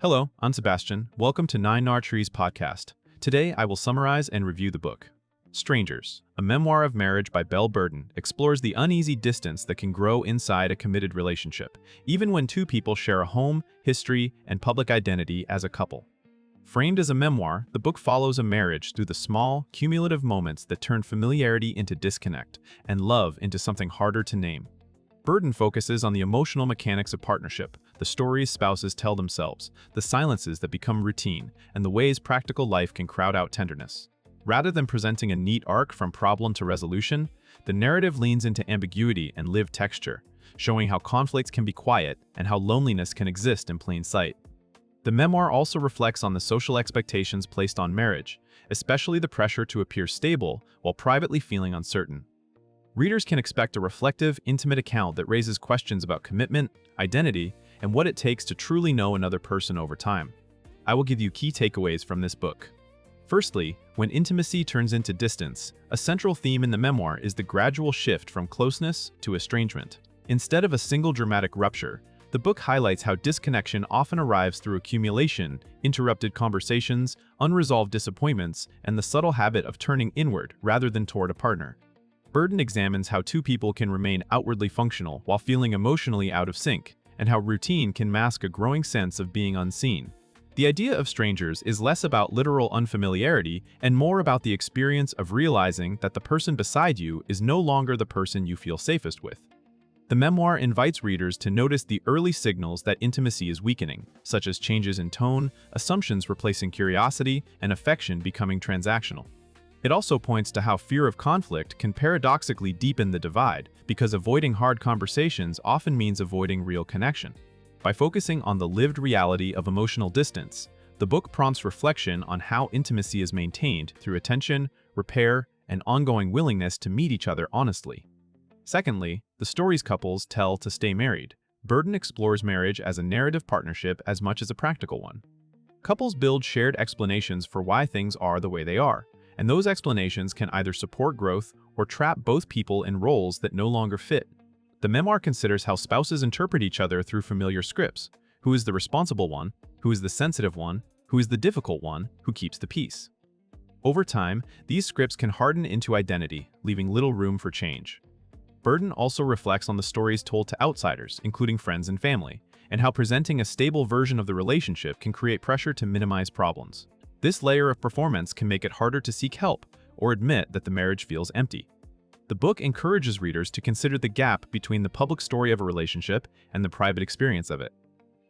Hello, I'm Sebastian. Welcome to Nine Nar Trees podcast. Today, I will summarize and review the book. Strangers, a memoir of marriage by Belle explores the uneasy distance that can grow inside a committed relationship, even when two people share a home, history, and public identity as a couple. Framed as a memoir, the book follows a marriage through the small, cumulative moments that turn familiarity into disconnect and love into something harder to name. Burden focuses on the emotional mechanics of partnership, the stories spouses tell themselves, the silences that become routine, and the ways practical life can crowd out tenderness. Rather than presenting a neat arc from problem to resolution, the narrative leans into ambiguity and lived texture, showing how conflicts can be quiet and how loneliness can exist in plain sight. The memoir also reflects on the social expectations placed on marriage, especially the pressure to appear stable while privately feeling uncertain. Readers can expect a reflective, intimate account that raises questions about commitment, identity, and what it takes to truly know another person over time. I will give you key takeaways from this book. Firstly, when intimacy turns into distance, a central theme in the memoir is the gradual shift from closeness to estrangement. Instead of a single dramatic rupture, the book highlights how disconnection often arrives through accumulation, interrupted conversations, unresolved disappointments, and the subtle habit of turning inward rather than toward a partner. Burden examines how two people can remain outwardly functional while feeling emotionally out of sync, and how routine can mask a growing sense of being unseen. The idea of strangers is less about literal unfamiliarity and more about the experience of realizing that the person beside you is no longer the person you feel safest with. The memoir invites readers to notice the early signals that intimacy is weakening, such as changes in tone, assumptions replacing curiosity, and affection becoming transactional. It also points to how fear of conflict can paradoxically deepen the divide, because avoiding hard conversations often means avoiding real connection. By focusing on the lived reality of emotional distance, the book prompts reflection on how intimacy is maintained through attention, repair, and ongoing willingness to meet each other honestly. Secondly, the stories couples tell to stay married. Burden explores marriage as a narrative partnership as much as a practical one. Couples build shared explanations for why things are the way they are, and those explanations can either support growth or trap both people in roles that no longer fit. The memoir considers how spouses interpret each other through familiar scripts. Who is the responsible one? Who is the sensitive one? Who is the difficult one? Who keeps the peace? Over time, these scripts can harden into identity, leaving little room for change. Burden also reflects on the stories told to outsiders, including friends and family, and how presenting a stable version of the relationship can create pressure to minimize problems. This layer of performance can make it harder to seek help or admit that the marriage feels empty. The book encourages readers to consider the gap between the public story of a relationship and the private experience of it.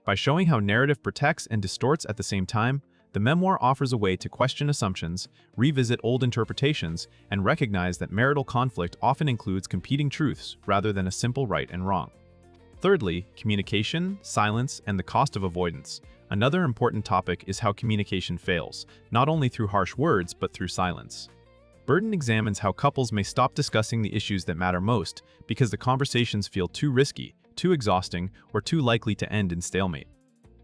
By showing how narrative protects and distorts at the same time, the memoir offers a way to question assumptions, revisit old interpretations, and recognize that marital conflict often includes competing truths rather than a simple right and wrong. Thirdly, communication, silence, and the cost of avoidance. Another important topic is how communication fails, not only through harsh words but through silence. Burden examines how couples may stop discussing the issues that matter most because the conversations feel too risky, too exhausting, or too likely to end in stalemate.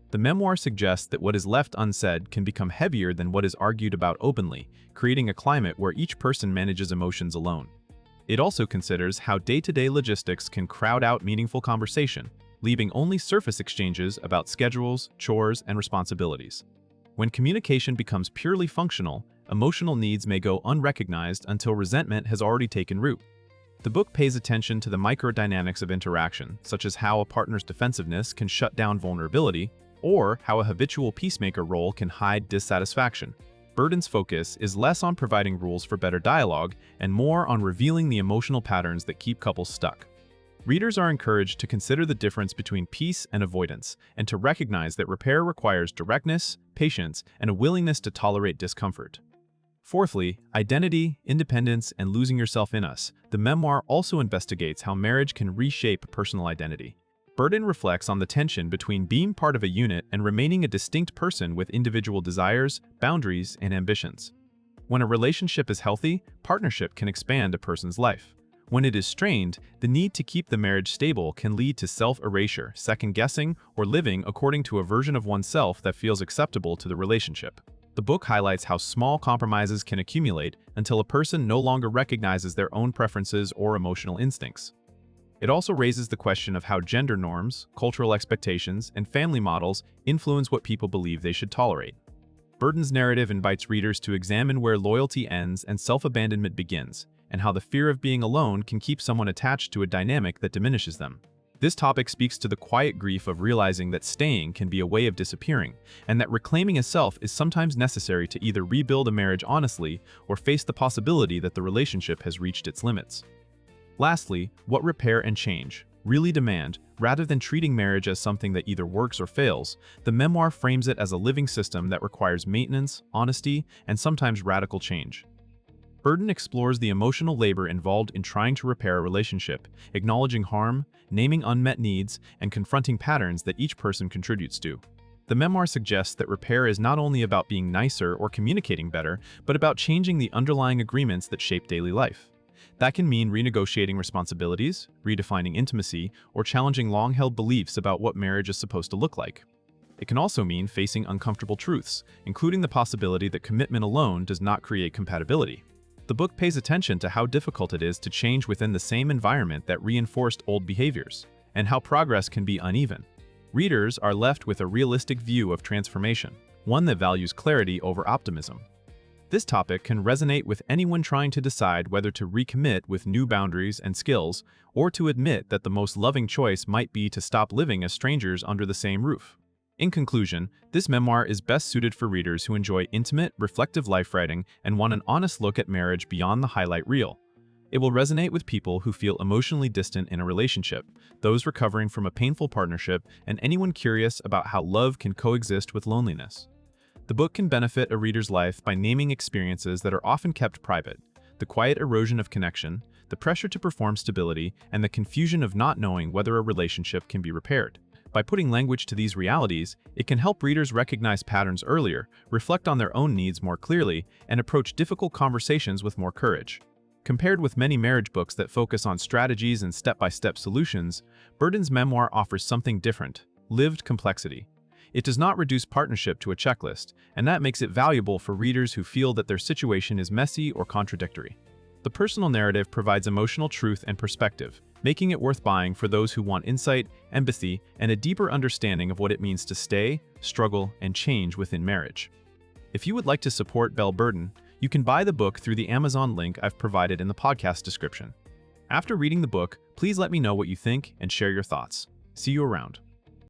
The memoir suggests that what is left unsaid can become heavier than what is argued about openly, creating a climate where each person manages emotions alone. It also considers how day-to-day logistics can crowd out meaningful conversation, leaving only surface exchanges about schedules, chores, and responsibilities. When communication becomes purely functional, emotional needs may go unrecognized until resentment has already taken root. The book pays attention to the microdynamics of interaction, such as how a partner's defensiveness can shut down vulnerability, or how a habitual peacemaker role can hide dissatisfaction. Burden's focus is less on providing rules for better dialogue and more on revealing the emotional patterns that keep couples stuck. Readers are encouraged to consider the difference between peace and avoidance, and to recognize that repair requires directness, patience, and a willingness to tolerate discomfort. Fourthly, identity, independence, and losing yourself in us. The memoir also investigates how marriage can reshape personal identity. Burden reflects on the tension between being part of a unit and remaining a distinct person with individual desires, boundaries, and ambitions. When a relationship is healthy, partnership can expand a person's life. When it is strained, the need to keep the marriage stable can lead to self-erasure, second-guessing, or living according to a version of oneself that feels acceptable to the relationship. The book highlights how small compromises can accumulate until a person no longer recognizes their own preferences or emotional instincts. It also raises the question of how gender norms, cultural expectations, and family models influence what people believe they should tolerate. Burden's narrative invites readers to examine where loyalty ends and self-abandonment begins, and how the fear of being alone can keep someone attached to a dynamic that diminishes them. This topic speaks to the quiet grief of realizing that staying can be a way of disappearing, and that reclaiming a self is sometimes necessary to either rebuild a marriage honestly or face the possibility that the relationship has reached its limits. Lastly, what repair and change really demand, rather than treating marriage as something that either works or fails, the memoir frames it as a living system that requires maintenance, honesty, and sometimes radical change. Burden explores the emotional labor involved in trying to repair a relationship, acknowledging harm, naming unmet needs, and confronting patterns that each person contributes to. The memoir suggests that repair is not only about being nicer or communicating better, but about changing the underlying agreements that shape daily life. That can mean renegotiating responsibilities, redefining intimacy, or challenging long-held beliefs about what marriage is supposed to look like. It can also mean facing uncomfortable truths, including the possibility that commitment alone does not create compatibility. The book pays attention to how difficult it is to change within the same environment that reinforced old behaviors, and how progress can be uneven. Readers are left with a realistic view of transformation, one that values clarity over optimism. This topic can resonate with anyone trying to decide whether to recommit with new boundaries and skills, or to admit that the most loving choice might be to stop living as strangers under the same roof. In conclusion, this memoir is best suited for readers who enjoy intimate, reflective life writing and want an honest look at marriage beyond the highlight reel. It will resonate with people who feel emotionally distant in a relationship, those recovering from a painful partnership, and anyone curious about how love can coexist with loneliness. The book can benefit a reader's life by naming experiences that are often kept private: the quiet erosion of connection, the pressure to perform stability, and the confusion of not knowing whether a relationship can be repaired. By putting language to these realities, it can help readers recognize patterns earlier, reflect on their own needs more clearly, and approach difficult conversations with more courage. Compared with many marriage books that focus on strategies and step-by-step solutions, Burden's memoir offers something different: lived complexity. It does not reduce partnership to a checklist, and that makes it valuable for readers who feel that their situation is messy or contradictory. The personal narrative provides emotional truth and perspective, making it worth buying for those who want insight, empathy, and a deeper understanding of what it means to stay, struggle, and change within marriage. If you would like to support Belle Burden, you can buy the book through the Amazon link I've provided in the podcast description. After reading the book, please let me know what you think and share your thoughts. See you around.